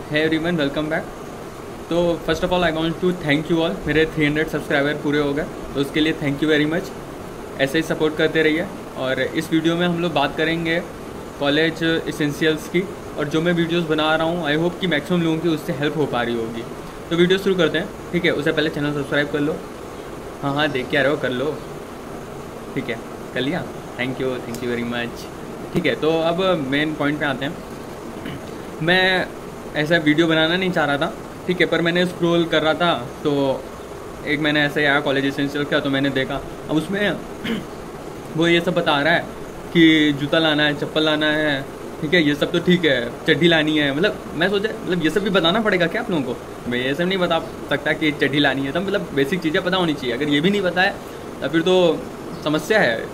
है everyone, welcome back. तो first of all I want to thank you all. मेरे 300 subscriber पूरे हो गए, तो उसके लिए थैंक यू वेरी मच। ऐसे ही सपोर्ट करते रहिए। और इस वीडियो में हम लोग बात करेंगे कॉलेज एसेंशियल्स की, और जो मैं वीडियोस बना रहा हूँ आई होप कि मैक्सिमम लोगों की उससे हेल्प हो पा रही होगी। तो वीडियो शुरू करते हैं, ठीक है। उससे पहले चैनल सब्सक्राइब कर लो। हाँ देख क्या रहे हो, कर लो, ठीक है, कर लिया। Thank you very much. ठीक है, तो अब मेन पॉइंट पे आते हैं। मैं ऐसा वीडियो बनाना नहीं चाह रहा था, ठीक है, पर मैंने स्क्रॉल कर रहा था तो एक मैंने ऐसे आया कॉलेज एसेंशियल का, तो मैंने देखा। अब उसमें वो ये सब बता रहा है कि जूता लाना है, चप्पल लाना है, ठीक है, ये सब तो ठीक है, चड्डी लानी है। मतलब मैं सोचा मतलब ये सब भी बताना पड़ेगा क्या आप लोगों को? मैं ये सब नहीं बता सकता कि चड्डी लानी है, तो मतलब बेसिक चीज़ें पता होनी चाहिए। अगर ये भी नहीं पता है तो फिर तो समस्या है।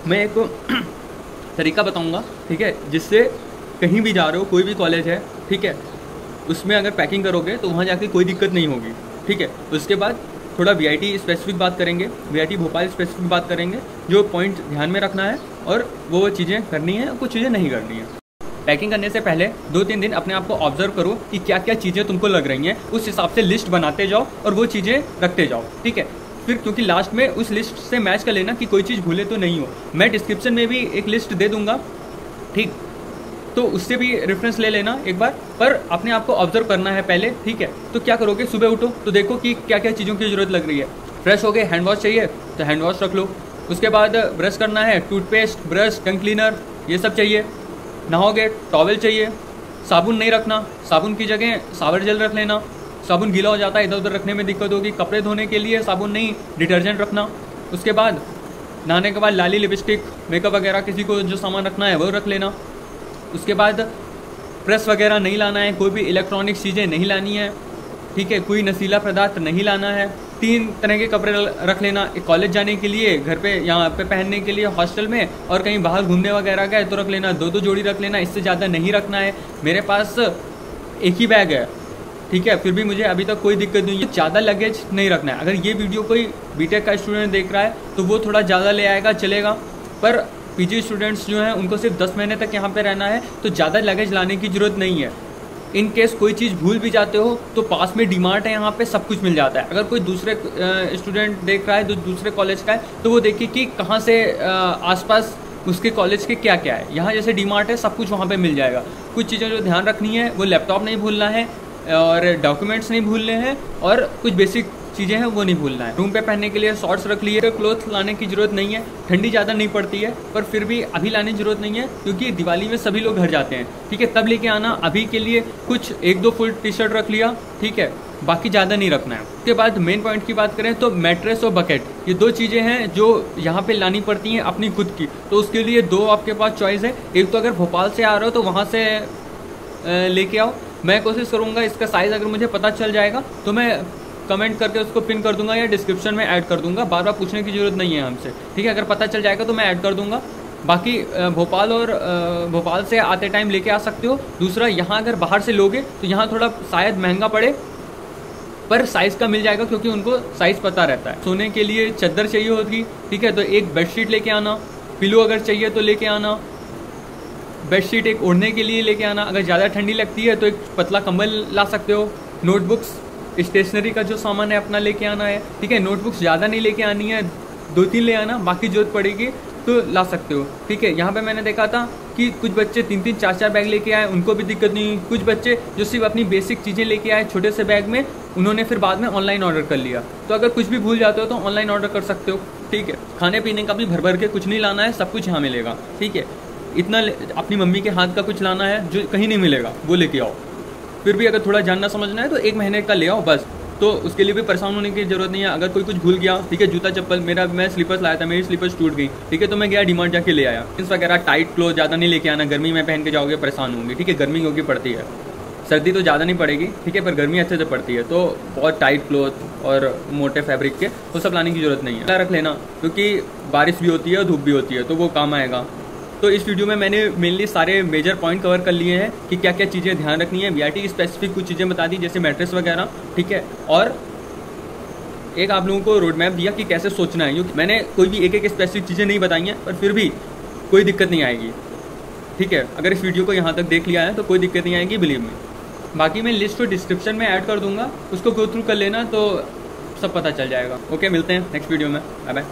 मैं एक तरीका बताऊँगा, ठीक है, जिससे कहीं भी जा रहे हो, कोई भी कॉलेज है, ठीक है, उसमें अगर पैकिंग करोगे तो वहाँ जाके कोई दिक्कत नहीं होगी, ठीक है। उसके बाद थोड़ा वीआईटी स्पेसिफिक बात करेंगे, वीआईटी भोपाल स्पेसिफिक बात करेंगे, जो पॉइंट ध्यान में रखना है और वो चीज़ें करनी है, कुछ चीज़ें नहीं करनी है। पैकिंग करने से पहले 2-3 दिन अपने आप को ऑब्जर्व करो कि क्या क्या चीज़ें तुमको लग रही हैं, उस हिसाब से लिस्ट बनाते जाओ और वो चीज़ें रखते जाओ, ठीक है। फिर क्योंकि लास्ट में उस लिस्ट से मैच कर लेना कि कोई चीज़ भूले तो नहीं हो। मैं डिस्क्रिप्शन में भी एक लिस्ट दे दूंगा, ठीक, तो उससे भी रेफरेंस ले लेना एक बार, पर अपने आप को ऑब्जर्व करना है पहले, ठीक है। तो क्या करोगे, सुबह उठो तो देखो कि क्या क्या चीज़ों की ज़रूरत लग रही है। फ्रेश हो गए, हैंड वॉश चाहिए तो हैंड वॉश रख लो। उसके बाद ब्रश करना है, टूथपेस्ट, ब्रश, टंग क्लीनर, ये सब चाहिए। नहाओगे, टॉवल चाहिए। साबुन नहीं रखना, साबुन की जगह शावर जेल रख लेना। साबुन गीला हो जाता है, इधर उधर रखने में दिक्कत होगी। कपड़े धोने के लिए साबुन नहीं, डिटर्जेंट रखना। उसके बाद नहाने के बाद लाली, लिपस्टिक, मेकअप वगैरह किसी को जो सामान रखना है वो रख लेना। उसके बाद प्रेस वगैरह नहीं लाना है, कोई भी इलेक्ट्रॉनिक चीज़ें नहीं लानी है, ठीक है, कोई नशीला पदार्थ नहीं लाना है। 3 तरह के कपड़े रख लेना, कॉलेज जाने के लिए, घर पे, यहाँ पे पहनने के लिए हॉस्टल में, और कहीं बाहर घूमने वगैरह गए तो रख लेना। 2-2 जोड़ी रख लेना, इससे ज़्यादा नहीं रखना है। मेरे पास एक ही बैग है, ठीक है, फिर भी मुझे अभी तक कोई दिक्कत नहीं है। ज़्यादा लगेज नहीं रखना है। अगर ये वीडियो कोई बीटेक का स्टूडेंट देख रहा है तो वो थोड़ा ज़्यादा ले आएगा, चलेगा, पर पीजी स्टूडेंट्स जो हैं उनको सिर्फ 10 महीने तक यहाँ पे रहना है, तो ज़्यादा लगेज लाने की ज़रूरत नहीं है। इन केस कोई चीज़ भूल भी जाते हो तो पास में डीमार्ट है, यहाँ पे सब कुछ मिल जाता है। अगर कोई दूसरे स्टूडेंट देख रहा है जो दूसरे कॉलेज का है तो वो देखिए कि कहाँ से आसपास उसके कॉलेज के क्या क्या है। यहाँ जैसे डीमार्ट है, सब कुछ वहाँ पे मिल जाएगा। कुछ चीज़ें जो ध्यान रखनी है वो लैपटॉप नहीं भूलना है, और डॉक्यूमेंट्स नहीं भूलने हैं, और कुछ बेसिक चीज़ें हैं वो नहीं भूलना है। रूम पे पहनने के लिए शॉर्ट्स रख लिए। क्लोथ लाने की ज़रूरत नहीं है, ठंडी ज़्यादा नहीं पड़ती है, पर फिर भी अभी लाने की ज़रूरत नहीं है क्योंकि दिवाली में सभी लोग घर जाते हैं, ठीक है, तब लेके आना। अभी के लिए कुछ 1-2 फुल टी शर्ट रख लिया, ठीक है, बाकी ज़्यादा नहीं रखना है। उसके बाद मेन पॉइंट की बात करें तो मैट्रेस और बकेट, ये 2 चीज़ें हैं जो यहाँ पे लानी पड़ती हैं अपनी खुद की। तो उसके लिए 2 आपके पास चॉइस है। एक तो अगर भोपाल से आ रहे हो तो वहाँ से लेके आओ। मैं कोशिश करूँगा इसका साइज़ अगर मुझे पता चल जाएगा तो मैं कमेंट करके उसको पिन कर दूंगा या डिस्क्रिप्शन में ऐड कर दूंगा। बार बार पूछने की ज़रूरत नहीं है हमसे, ठीक है। अगर पता चल जाएगा तो मैं ऐड कर दूंगा। बाकी भोपाल से आते टाइम लेके आ सकते हो। दूसरा, यहाँ अगर बाहर से लोगे तो यहाँ थोड़ा शायद महंगा पड़े, पर साइज़ का मिल जाएगा क्योंकि उनको साइज़ पता रहता है। सोने के लिए चादर चाहिए होगी, ठीक है, तो एक बेडशीट लेके आना। पिलो अगर चाहिए तो लेके आना। बेडशीट एक ओढ़ने के लिए लेके आना। अगर ज़्यादा ठंडी लगती है तो एक पतला कंबल ला सकते हो। नोटबुक्स, स्टेशनरी का जो सामान है अपना लेके आना है, ठीक है। नोटबुक्स ज़्यादा नहीं लेके आनी है, 2-3 ले आना, बाकी जरूरत पड़ेगी तो ला सकते हो, ठीक है। यहाँ पे मैंने देखा था कि कुछ बच्चे 3-3, 4-4 बैग लेके आए, उनको भी दिक्कत नहीं हुई। कुछ बच्चे जो सिर्फ अपनी बेसिक चीज़ें लेके आए छोटे से बैग में, उन्होंने फिर बाद में ऑनलाइन ऑर्डर कर लिया। तो अगर कुछ भी भूल जाते हो तो ऑनलाइन ऑर्डर कर सकते हो, ठीक है। खाने पीने का भी भर भर के कुछ नहीं लाना है, सब कुछ यहाँ मिलेगा, ठीक है। इतना अपनी मम्मी के हाथ का कुछ लाना है जो कहीं नहीं मिलेगा, वो लेके आओ। फिर भी अगर थोड़ा जानना समझना है तो 1 महीने का ले आओ बस। तो उसके लिए भी परेशान होने की जरूरत नहीं है। अगर कोई कुछ भूल गया, ठीक है, जूता चप्पल, मैं स्लीपर्स लाया था, मेरी स्लीपर्स टूट गई, ठीक है, तो मैं गया डीमार्ट जाके ले आया। जींस वगैरह टाइट क्लोथ ज़्यादा नहीं लेके आना, गर्मी में पहन के जाओगे परेशान होंगे, ठीक है। गर्मी क्योंकि पड़ती है, सर्दी तो ज़्यादा नहीं पड़ेगी, ठीक है, पर गर्मी अच्छे से पड़ती है, तो बहुत टाइट क्लोथ और मोटे फैब्रिक के वो सब लाने की जरूरत नहीं है। रख लेना क्योंकि बारिश भी होती है और धूप भी होती है, तो वो काम आएगा। तो इस वीडियो में मैंने मेनली सारे मेजर पॉइंट कवर कर लिए हैं कि क्या क्या चीज़ें ध्यान रखनी है। वीआईटी स्पेसिफिक कुछ चीज़ें बता दी, जैसे मैट्रेस वगैरह, ठीक है, और एक आप लोगों को रोड मैप दिया कि कैसे सोचना है। क्योंकि मैंने कोई भी एक स्पेसिफिक चीज़ें नहीं बताई हैं, पर फिर भी कोई दिक्कत नहीं आएगी, ठीक है। अगर इस वीडियो को यहाँ तक देख लिया है तो कोई दिक्कत नहीं आएगी, बिलीव में। बाकी मैं लिस्ट को डिस्क्रिप्शन में ऐड कर दूंगा, उसको गो थ्रू कर लेना तो सब पता चल जाएगा। ओके, मिलते हैं नेक्स्ट वीडियो में। Bye bye.